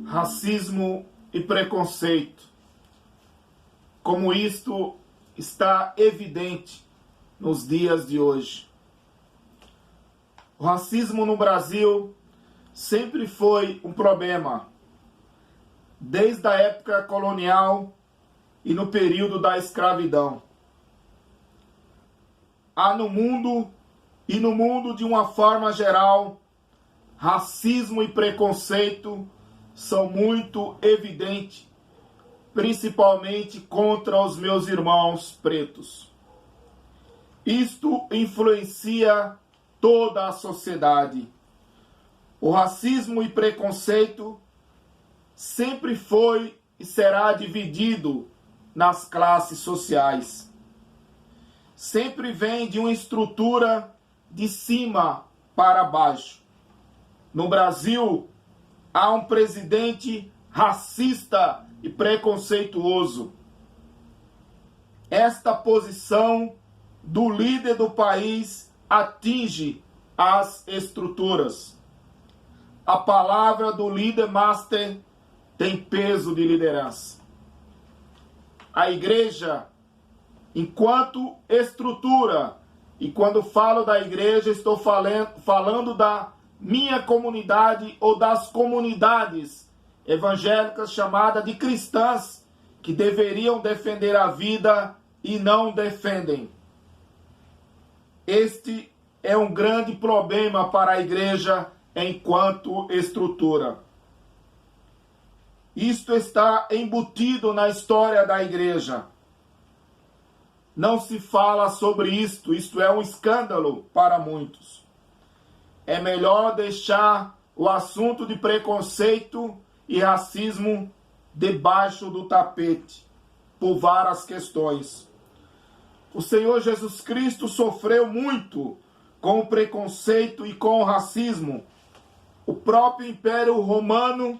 racismo e preconceito. Como isto está evidente nos dias de hoje. O racismo no Brasil sempre foi um problema, desde a época colonial e no período da escravidão. Há no mundo, e no mundo de uma forma geral, racismo e preconceito são muito evidentes, principalmente contra os meus irmãos pretos. Isto influencia toda a sociedade. O racismo e preconceito sempre foi e será dividido nas classes sociais. Sempre vem de uma estrutura de cima para baixo. No Brasil, há um presidente racista e preconceituoso. Esta posição do líder do país atinge as estruturas. A palavra do líder master tem peso de liderança. A igreja, enquanto estrutura, e quando falo da igreja, estou falando da minha comunidade ou das comunidades evangélicas chamadas de cristãs, que deveriam defender a vida e não defendem. Este é um grande problema para a igreja enquanto estrutura. Isto está embutido na história da igreja. Não se fala sobre isto, isto é um escândalo para muitos. É melhor deixar o assunto de preconceito e racismo debaixo do tapete, por várias questões. O Senhor Jesus Cristo sofreu muito com o preconceito e com o racismo. O próprio Império Romano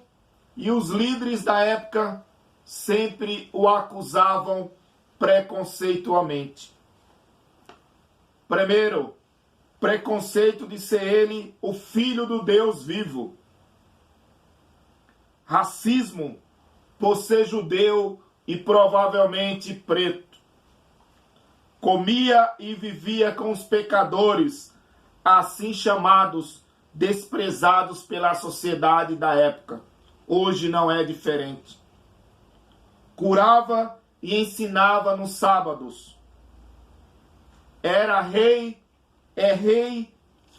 e os líderes da época sempre o acusavam preconceituosamente. Primeiro, preconceito de ser ele o filho do Deus vivo. Racismo por ser judeu e provavelmente preto. Comia e vivia com os pecadores, assim chamados, desprezados pela sociedade da época. Hoje não é diferente. Curava e ensinava nos sábados. Era rei,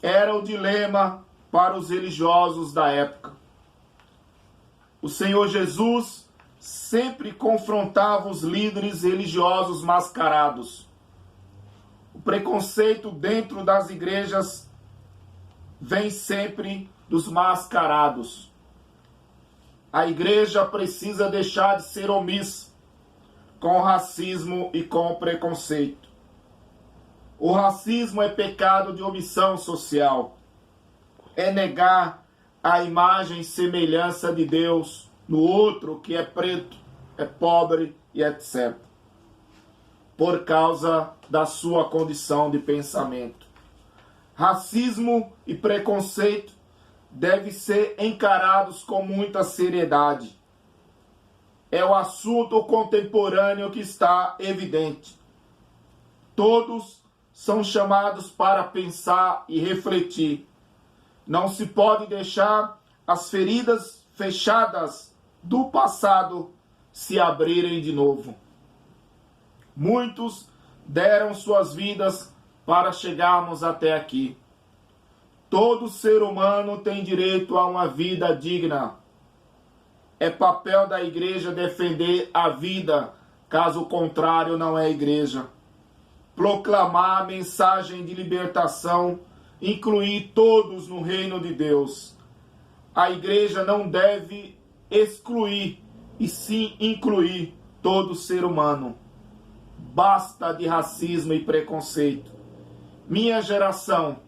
era o dilema para os religiosos da época. O Senhor Jesus sempre confrontava os líderes religiosos mascarados. O preconceito dentro das igrejas vem sempre dos mascarados. A igreja precisa deixar de ser omissa com o racismo e com o preconceito. O racismo é pecado de omissão social. É negar a imagem e semelhança de Deus no outro que é preto, é pobre e etc. Por causa da sua condição de pensamento. Racismo e preconceito devem ser encarados com muita seriedade. É o assunto contemporâneo que está evidente. Todos são chamados para pensar e refletir. Não se pode deixar as feridas fechadas do passado se abrirem de novo. Muitos deram suas vidas para chegarmos até aqui. Todo ser humano tem direito a uma vida digna. É papel da igreja defender a vida, caso contrário não é igreja. Proclamar a mensagem de libertação, incluir todos no reino de Deus. A igreja não deve excluir, e sim incluir todo ser humano. Basta de racismo e preconceito. Minha geração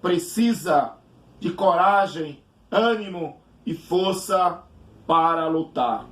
precisa de coragem, ânimo e força para lutar.